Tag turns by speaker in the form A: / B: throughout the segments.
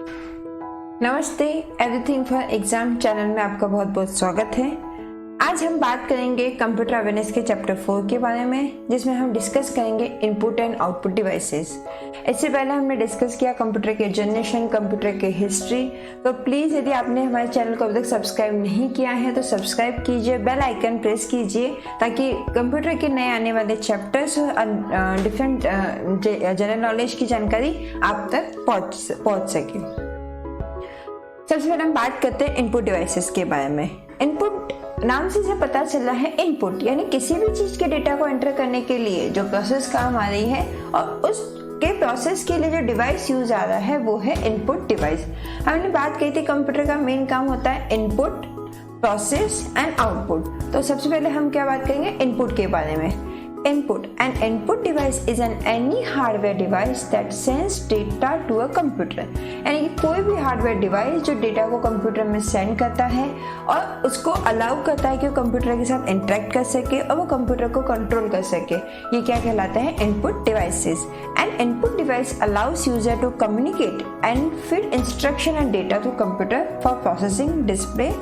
A: नमस्ते, everything for exam channel में आपका बहुत बहुत स्वागत है। आज हम बात करेंगे कंप्यूटर अवेयरनेस के चैप्टर 4 के बारे में, जिसमें हम डिस्कस करेंगे इनपुट एंड आउटपुट डिवाइसेस। इससे पहले हमने डिस्कस किया कंप्यूटर के जनरेशन, कंप्यूटर के हिस्ट्री। तो प्लीज़ यदि आपने हमारे चैनल को अभी तक सब्सक्राइब नहीं किया है तो सब्सक्राइब कीजिए, बेल आइकन प्रेस कीजिए, ताकि कंप्यूटर के नए आने वाले चैप्टर्स और डिफरेंट जनरल नॉलेज की जानकारी आप तक पहुँच सके। सबसे पहले हम बात करते हैं इनपुट डिवाइसेस के बारे में। इनपुट नाम से जो पता चला है, इनपुट यानी किसी भी चीज के डेटा को एंटर करने के लिए जो प्रोसेस काम आ रही है और उसके प्रोसेस के लिए जो डिवाइस यूज आ रहा है वो है इनपुट डिवाइस। हमने बात की थी कंप्यूटर का मेन काम होता है इनपुट, प्रोसेस एंड आउटपुट। तो सबसे पहले हम क्या बात करेंगे इनपुट के बारे में। Input. An input device is any hardware device that sends data to a computer. यानी कि कोई भी हार्डवेयर डिवाइस जो डेटा को कंप्यूटर में सेंड करता है और उसको अलाउ करता है कि वो कंप्यूटर के साथ इंटरेक्ट कर सके और वो कंप्यूटर को कंट्रोल कर सके, ये क्या कहलाता है input devices. An input device allows user to communicate and feed instruction and data to computer for processing, display,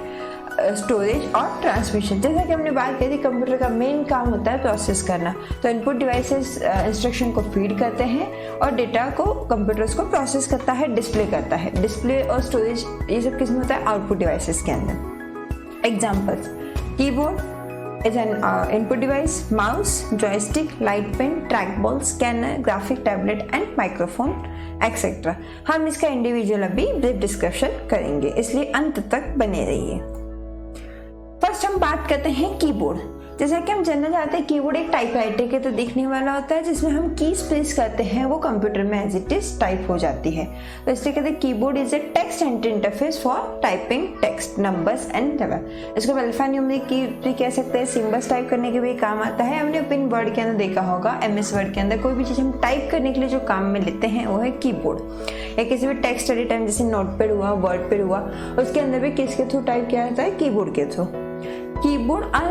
A: storage और ट्रांसमिशन। जैसा कि हमने बात की थी कंप्यूटर का मेन काम होता है प्रोसेस करना, तो इनपुट डिवाइसेस इंस्ट्रक्शन को फीड करते हैं और डेटा को कंप्यूटर उसको प्रोसेस करता है, डिस्प्ले करता है। डिस्प्ले और स्टोरेज ये सब किस में होता है आउटपुट डिवाइसेस के अंदर। Examples: keyboard is an input device, mouse, joystick, light pen, track ball, scanner, graphic tablet and microphone etcetera. हम इसका इंडिविजुअल अभी ब्रीफ डिस्क्रिप्शन करेंगे, इसलिए अंत तक बने रहिए। फर्स्ट हम बात करते हैं कीबोर्ड। जैसा कि हम जानना चाहते हैं कीबोर्ड एक टाइपराइटर के तो दिखने वाला होता है, जिसमें हम कीज प्रेस करते हैं वो कंप्यूटर में एज इट इज टाइप हो जाती है। तो इसलिए कहते हैं keyboard is a text enter interface for typing text, numbers and level. इसको अल्फान्यूमेरिक की भी कह सकते हैं, सिंबल्स टाइप करने के भी काम आता है। हमने पिन वर्ड के अंदर देखा होगा, MS वर्ड के अंदर कोई भी चीज हम टाइप करने के लिए जो काम में लेते हैं वो है कीबोर्ड। या किसी भी टेक्स्ट एडिटर टाइम जैसे नोटपैड हुआ, वर्डपैड हुआ, उसके अंदर भी किसके थ्रू टाइप किया जाता है, कीबोर्ड के through. Keyboard are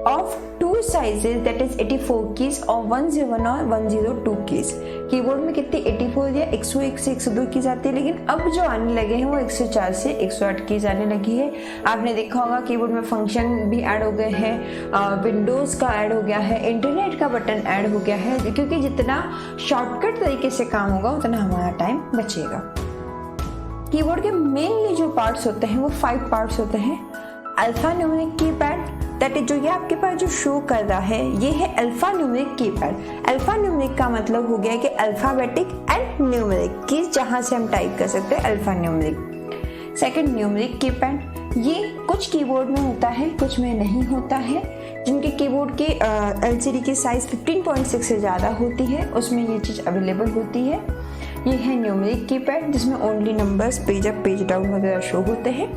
A: of two sizes, that is 84 keys और 101 और 102 keys। कीबोर्ड में कितनी 84 या 101 से 102 कीज आती है, लेकिन अब जो आने लगे हैं वो 104 से 108 कीज आने लगी है। आपने देखा होगा कीबोर्ड में फंक्शन भी ऐड हो गए हैं, विंडोज का ऐड हो गया है, इंटरनेट का बटन ऐड हो गया है, क्योंकि जितना शॉर्टकट तरीके से काम होगा उतना हमारा टाइम बचेगा। कीबोर्ड के मेनली जो पार्ट्स होते हैं वो 5 पार्ट्स होते हैं। Alpha numeric keypad, that is जो ये आपके पास जो शो कर रहा है ये है alpha numeric keypad. Alpha numeric का मतलब हो गया कि अल्फाबेटिक एंड न्यूमेरिक की, जहां से हम टाइप कर सकते हैं alpha numeric. Second numeric keypad, ये कुछ कीबोर्ड में होता है कुछ में नहीं होता है। जिनके कीबोर्ड की LCD की साइज 15.6 से ज़्यादा होती है उसमें ये चीज़ अवेलेबल होती है। ये है न्यूमेरिक कीपैड जिसमें only numbers, page up, page down वगैरह शो होते हैं।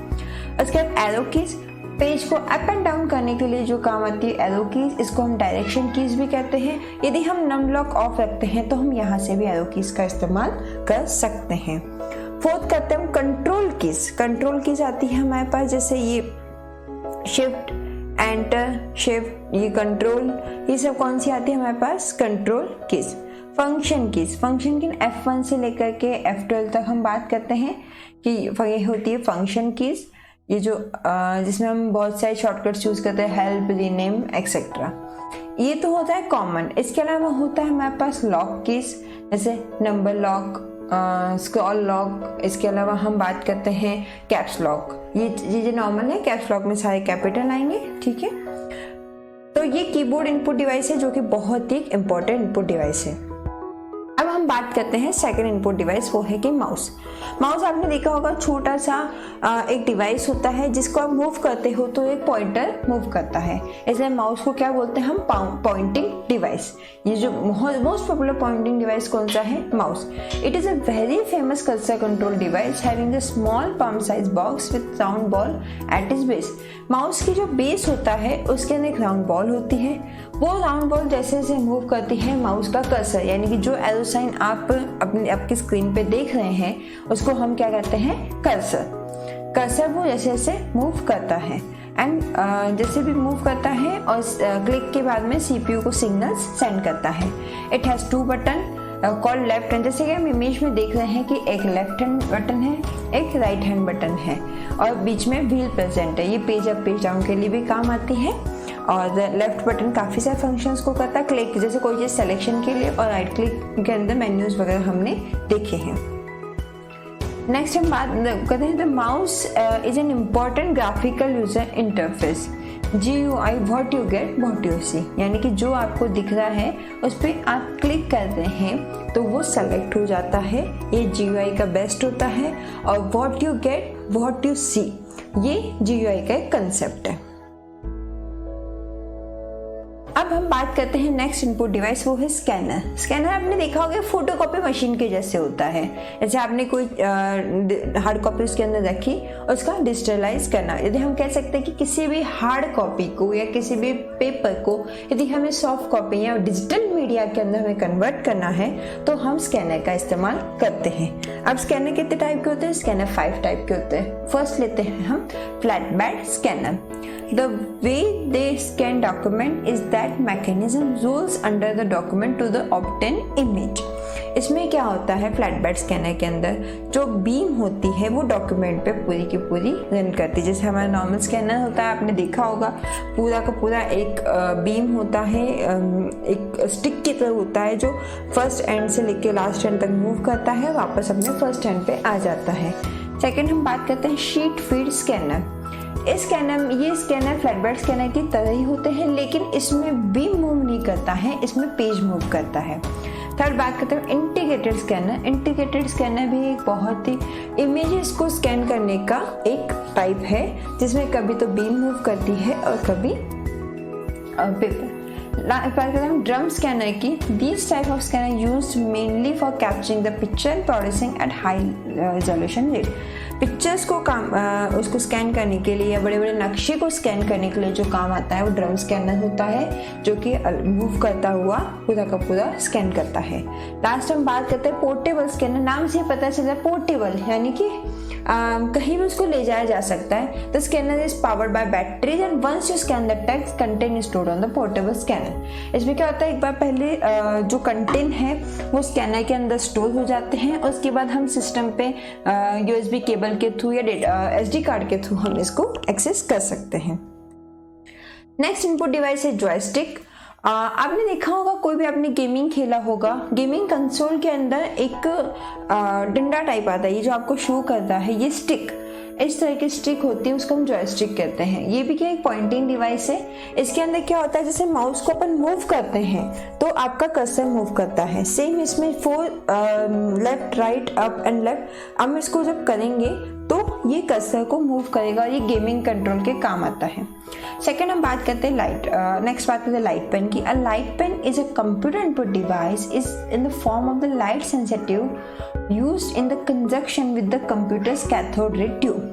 A: उसके बाद एरो कीज, पेज को अप एंड डाउन करने के लिए जो काम आती है एरो कीज, इसको हम डायरेक्शन कीज भी कहते हैं। यदि हम नम लॉक ऑफ रखते हैं तो हम यहाँ से भी एरो कीज का इस्तेमाल कर सकते हैं। फोर्थ करते हैं हम कंट्रोल कीज। कंट्रोल कीज आती है हमारे पास, जैसे ये शिफ्ट, एंटर, शिफ्ट, ये कंट्रोल, ये सब कौन सी आती है हमारे पास, control keys. Function keys, function key F1 से लेकर के F12 तक हम बात करते हैं कि ये होती है फंक्शन कीज, ये जो जिसमें हम बहुत सारे शॉर्टकट्स यूज करते हैं, हेल्प, रीनेम एक्सेट्रा। ये तो होता है कॉमन। इसके अलावा होता है हमारे पास लॉक कीज, जैसे नंबर लॉक, स्क्रॉल लॉक। इसके अलावा हम बात करते हैं कैप्स लॉक। ये चीजें नॉर्मल है, कैप्स लॉक में सारे कैपिटल आएंगे, ठीक है। तो ये कीबोर्ड इनपुट डिवाइस है जो कि बहुत ही इंपॉर्टेंट इनपुट डिवाइस है। अब हम बात करते हैं सेकंड इनपुट डिवाइस, वो है कि माउस। माउस आपने देखा होगा छोटा सा एक डिवाइस होता है जिसको आप मूव करते हो तो एक पॉइंटर मूव करता है, इसलिए माउस को क्या बोलते हैं हम, पॉइंटिंग डिवाइस। ये जो मोस्ट पॉपुलर पॉइंटिंग डिवाइस कौन सा है, mouse. It is a very famous cursor control device having a small palm size box with round ball at its base. Mouse की जो बेस होता है उसके अंदर एक राउंड बॉल होती है, वो राउंड बॉल जैसे जैसे मूव करती है माउस का कर्सर, यानी कि जो एरो साइन आप अपनी आपकी स्क्रीन पे देख रहे हैं उसको हम क्या कहते हैं, कर्सर। कर्सर वो जैसे जैसे मूव करता है एंड जैसे भी मूव करता है और क्लिक के बाद में CPU को सिग्नल्स सेंड करता है। It has 2 button, called left hand. जैसे कि हम इमेज में देख रहे हैं कि एक लेफ्ट हैंड बटन है, एक राइट हैंड बटन है और बीच में व्हील प्रेजेंट है। ये पेज अप पेज डाउन के लिए भी काम आती है। और लेफ्ट बटन काफ़ी सारे फंक्शंस को करता है, क्लिक जैसे कोई चीज़ सिलेक्शन के लिए, और राइट क्लिक के अंदर मेन्यूज वगैरह हमने देखे हैं। नेक्स्ट हम बात करते हैं, the mouse is an important graphical user interface. GUI what you get what you see, यानी कि जो आपको दिख रहा है उस पर आप क्लिक करते हैं तो वो सेलेक्ट हो जाता है, ये GUI का बेस्ट होता है। और what you get what you see, ये GUI का एक कंसेप्ट है। अब हम बात करते हैं नेक्स्ट इनपुट डिवाइस, वो है स्कैनर। स्कैनर आपने देखा होगा फोटोकॉपी मशीन के जैसे होता है। जैसे आपने कोई हार्ड कॉपी उसके अंदर रखी, उसका डिजिटलाइज करना। यदि हम कह सकते हैं कि किसी भी हार्ड कॉपी को या किसी भी पेपर को यदि हमें सॉफ्ट कॉपी या डिजिटल मीडिया के अंदर हमें कन्वर्ट करना है तो हम स्कैनर का इस्तेमाल करते हैं। अब स्कैनर कितने टाइप के होते हैं? स्कैनर 5 टाइप के होते हैं। फर्स्ट लेते हैं हम flat bed scanner. The way they scan document is that mechanism rolls under the document to the obtained image। इसमें क्या होता है, फ्लैट बेड स्कैनर के अंदर जो बीम होती है वो डॉक्यूमेंट पे पूरी की पूरी रन करती है। जैसे हमारा नॉर्मल स्कैनर होता है, आपने देखा होगा पूरा का पूरा एक बीम होता है, एक स्टिक की तरह होता है जो फर्स्ट एंड से लेके लास्ट एंड तक मूव करता है, वापस अपने फर्स्ट एंड पे आ जाता है। सेकेंड हम बात करते हैं शीट फीड स्कैनर। ये स्कैनर फ्लैट बेड स्कैनर की तरह ही होते हैं, लेकिन इसमें बीम मूव नहीं करता है, इसमें पेज मूव करता है। थर्ड बात करते हैं इंटीग्रेटेड स्कैनर। इंटीग्रेटेड स्कैनर भी एक बहुत ही इमेजेस को स्कैन करने का एक टाइप है, जिसमें कभी तो बीम मूव करती है और कभी पेपर। बात करते हैं ड्रम स्कैनर की। This type of scanner used mainly for capturing the picture and producing at high resolution rate. Pictures को उसको स्कैन करने के लिए या बड़े बड़े नक्शे को स्कैन करने के लिए जो काम आता है वो ड्रम स्कैनर होता है, जो कि मूव करता हुआ पूरा का पूरा स्कैन करता है। लास्ट हम बात करते हैं पोर्टेबल स्कैनर। नाम से पता चलता है पोर्टेबल, यानी कि कहीं भी उसको ले जाया जा सकता है। The scanner is powered by batteries and once you scan the text content stored on the portable scanner. इसमें क्या होता है, एक बार पहले जो कंटेंट है वो स्कैनर के अंदर स्टोर हो जाते हैं, उसके बाद हम सिस्टम पे USB केबल के थ्रू या SD कार्ड के थ्रू हम इसको एक्सेस कर सकते हैं। नेक्स्ट इनपुट डिवाइस है जॉयस्टिक। आपने देखा होगा, कोई भी आपने गेमिंग खेला होगा, गेमिंग कंसोल के अंदर एक डंडा टाइप आता है, ये जो आपको शो करता है, ये स्टिक, इस तरह की स्टिक होती है, उसको हम जॉयस्टिक कहते हैं। ये भी क्या एक पॉइंटिंग डिवाइस है। इसके अंदर क्या होता है, जैसे माउस को अपन मूव करते हैं तो आपका कर्सर मूव करता है, सेम इसमें 4 left right up and left. हम इसको जब करेंगे तो ये कर्सर को मूव करेगा और ये गेमिंग कंट्रोल के काम आता है। सेकेंड हम बात करते हैं लाइट। नेक्स्ट बात करते हैं लाइट पेन की। A light pen is a computer input device is in the form of the light sensitive used in the conjunction with the computers cathode ray tube.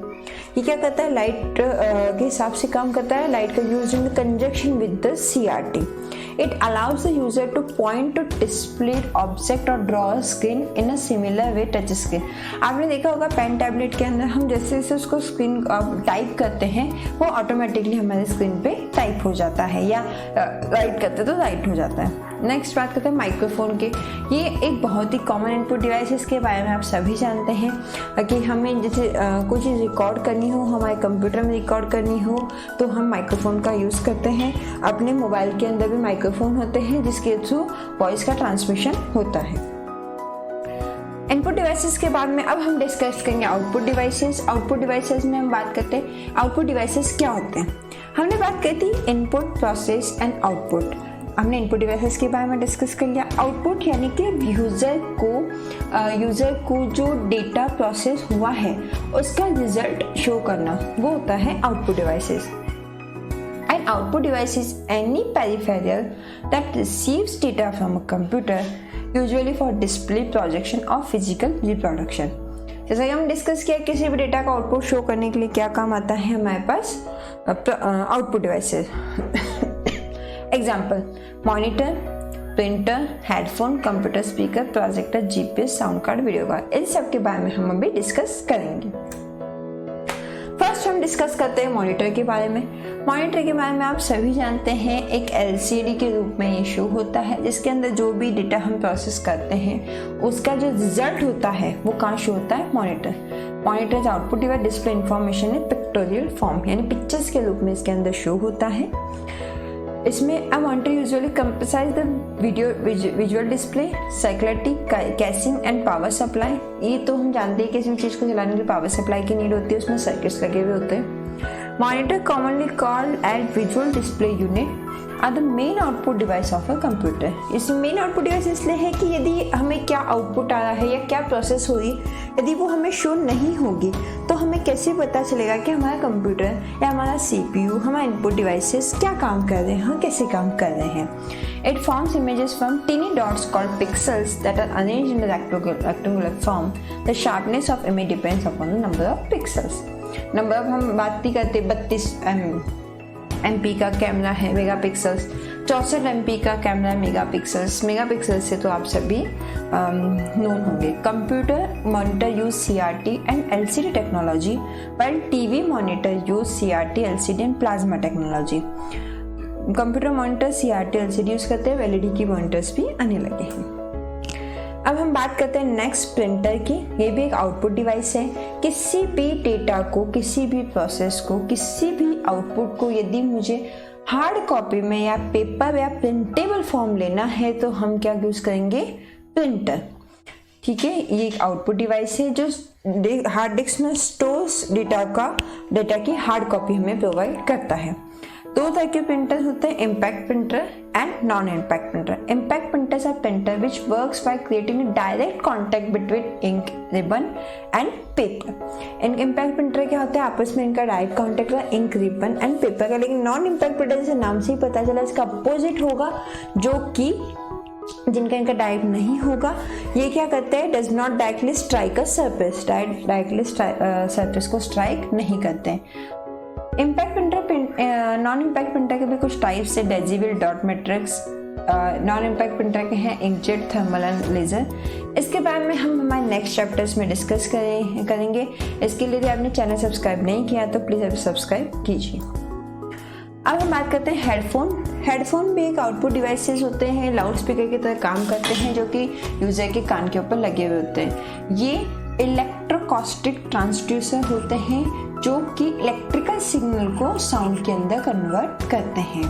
A: ये क्या करता है, लाइट के हिसाब से काम करता है। लाइट का use in the conjunction with the CRT। It allows the user to point to displayed object or draw a screen in a similar way touch screen। आपने देखा होगा पेन टैबलेट के अंदर हम जैसे जैसे उसको स्क्रीन टाइप करते हैं वो ऑटोमेटिकली हमारे स्क्रीन पे टाइप हो जाता है, या राइट करते तो राइट हो जाता है। नेक्स्ट बात करते हैं माइक्रोफोन के। ये एक बहुत ही कॉमन इनपुट डिवाइस है, इसके बारे में आप सभी जानते हैं कि हमें जैसे कोई चीज़ रिकॉर्ड करनी हो, हमारे कंप्यूटर में रिकॉर्ड करनी हो तो हम माइक्रोफोन का यूज़ करते हैं। अपने मोबाइल के अंदर भी माइक्रोफोन होते हैं जिसके थ्रू वॉइस का ट्रांसमिशन होता है। इनपुट डिवाइसेस के बाद में अब हम डिस्कस करेंगे आउटपुट डिवाइसेस। आउटपुट डिवाइसेस में हम बात करते हैं आउटपुट डिवाइसेस क्या होते हैं। हमने बात की थी इनपुट, प्रोसेस एंड आउटपुट। हमने इनपुट डिवाइसेस के बारे में डिस्कस कर लिया। आउटपुट यानी कि यूज़र को जो डेटा प्रोसेस हुआ है उसका रिजल्ट शो करना, वो होता है output devices. An output device is any peripheral that receives data from a computer, usually for display, projection or physical reproduction। जैसा कि हम डिस्कस किया, किसी भी डेटा का आउटपुट शो करने के लिए क्या काम आता है हमारे पास, output devices. Example, monitor, printer, headphone, computer speaker, projector, GPS, sound card, video card, इन सब के बारे में हम अभी डिस्कस करेंगे। फर्स्ट हम डिस्कस करते हैं मॉनिटर के बारे में। मॉनिटर के बारे में आप सभी जानते हैं, एक एलसीडी के रूप में ये शो होता है, जिसके अंदर जो भी डेटा हम प्रोसेस करते हैं उसका जो रिजल्ट होता है वो कहाँ शो होता है, monitor. Monitor output device display information in pictorial form, यानी पिक्चर्स के रूप में इसके अंदर शो होता है। इसमें a monitor usually comprises the visual display, cyclic casing and power supply. ये तो हम जानते हैं किसी भी चीज़ को चलाने के लिए पावर सप्लाई की नीड होती है, उसमें सर्किट्स लगे हुए होते हैं। Monitor commonly called as visual display unit are the main output device of a computer. इसमें मेन आउटपुट डिवाइस इसलिए है कि यदि हमें क्या आउटपुट आ रहा है या क्या प्रोसेस हो रही है, यदि वो हमें शो नहीं होगी तो हमें कैसे पता चलेगा कि हमारा कंप्यूटर या हमारा सीपीयू, हमारा इनपुट डिवाइसेस क्या काम कर रहे हैं, कैसे काम कर रहे हैं। It forms images from teeny dots called pixels that are arranged in a rectangular form. The sharpness of image depends upon the number of pixels. Number अब हम बात नहीं करते, 32 MP का कैमरा है मेगापिक्सल्स, 64 MP का कैमरा है megapixels से तो आप सभी नोन होंगे। Computer monitor use CRT and LCD technology, while TV monitor use CRT, LCD and plasma technology. Computer monitor CRT LCD use करते हैं, LED की मॉनिटर्स भी आने लगे हैं। अब हम बात करते हैं नेक्स्ट प्रिंटर की। ये भी एक आउटपुट डिवाइस है। किसी भी डेटा को, किसी भी प्रोसेस को, किसी भी आउटपुट को यदि मुझे हार्ड कॉपी में या पेपर या प्रिंटेबल फॉर्म लेना है तो हम क्या यूज करेंगे, प्रिंटर। ठीक है, ये एक आउटपुट डिवाइस है जो हार्ड डिस्क में स्टोर्स डेटा की हार्ड कॉपी हमें प्रोवाइड करता है। दो तरह के प्रिंटर होते हैं, impact printer and non impact printer. Impact printers are printer which works by creating a direct contact between ink, ribbon and paper. Impact printer क्या होता है, आपस में इनका डायरेक्ट कॉन्टैक्ट है इंक, रिबन एंड पेपर का। लेकिन नॉन इम्पैक्ट प्रिंटर जैसे नाम से ही पता चला इसका अपोजिट होगा, जो कि जिनका इनका डायरेक्ट नहीं होगा। ये क्या करते हैं, does not directly strike a surface, directly surface को स्ट्राइक नहीं करते हैं। Impact printer, non impact printer के भी कुछ टाइप्स है, daisy wheel, dot matrix. Non impact printer के हैं इंकजेट, थर्मल एंड लेजर। इसके बारे में हम हमारे नेक्स्ट चैप्टर्स में डिस्कस करेंगे। इसके लिए यदि आपने चैनल सब्सक्राइब नहीं किया तो प्लीज़ अभी सब्सक्राइब कीजिए। अब हम बात करते हैं हेडफोन। हेडफोन भी एक आउटपुट डिवाइसेस होते हैं, लाउड स्पीकर की तरह काम करते हैं, जो कि यूजर के कान के ऊपर लगे हुए होते हैं। ये इलेक्ट्रोकॉस्टिक ट्रांसड्यूसर होते हैं जो कि इलेक्ट्रिकल सिग्नल को साउंड के अंदर कन्वर्ट करते हैं।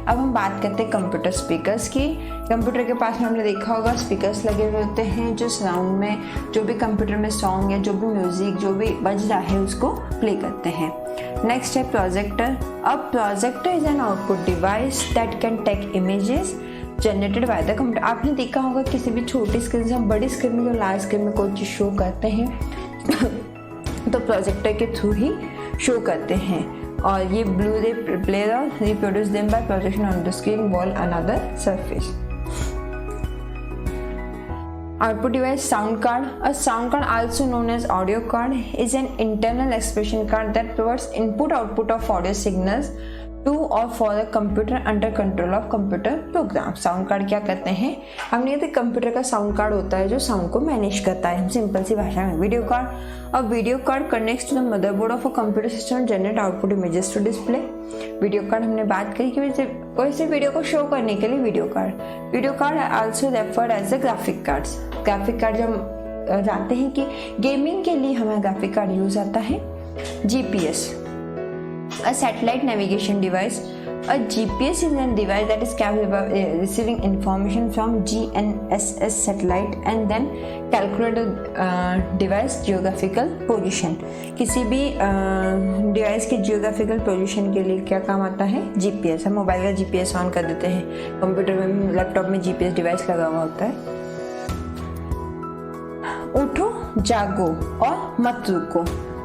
A: अब हम बात करते हैं कंप्यूटर स्पीकर्स की। कंप्यूटर के पास में हमने देखा होगा स्पीकर्स लगे हुए होते हैं जो साउंड में, जो भी कंप्यूटर में सॉन्ग या जो भी म्यूजिक जो भी बज रहा है उसको प्ले करते हैं। नेक्स्ट है प्रोजेक्टर। अब projector is an output device that can take images generated by the computer. आपने देखा होगा किसी भी छोटी स्क्रीन से हम बड़ी स्क्रीन में, जो लार्ज स्क्रीन में कोई चीज़ शो करते हैं तो प्रोजेक्टर के थ्रू ही शो करते हैं। और ये ब्लू रे player reproduce them by projection on the screen, wall, another surface. Output device, sound card. A sound card, also known as audio card, is an internal expression card that provides input-output of audio signals to or for a computer under control of computer program. Sound card क्या करते हैं, हमने ये computer का sound card होता है जो sound को मैनेज करता है, हम सिंपल सी भाषा में वीडियो कार्ड। और video card connects to the motherboard of a computer system, generate output images to display. Video card हमने बात करी कि कोई से वीडियो को शो करने के लिए video card also referred as a graphic cards. Graphic card जो हम जानते हैं कि गेमिंग के लिए हमारा ग्राफिक कार्ड यूज आता है। GPS, a satellite navigation device. A GPS is a device that is capable of receiving information from GNSS satellite and then calculate the device geographical position. किसी भी डिवाइस की geographical position के लिए क्या काम आता है, GPS। हम मोबाइल का GPS ऑन कर देते हैं, कंप्यूटर में, लैपटॉप में GPS डिवाइस लगा हुआ होता है। उठो, जागो और मत रुको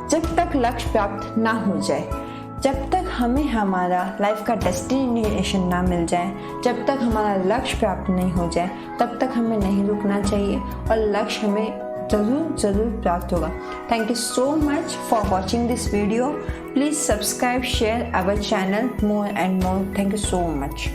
A: जब तक लक्ष्य प्राप्त ना हो जाए, जब तक हमें हमारा लाइफ का डेस्टिनेशन ना मिल जाए, जब तक हमारा लक्ष्य प्राप्त नहीं हो जाए, तब तक हमें नहीं रुकना चाहिए और लक्ष्य हमें ज़रूर प्राप्त होगा। Thank you so much for watching this video. Please subscribe, share our channel more and more. Thank you so much.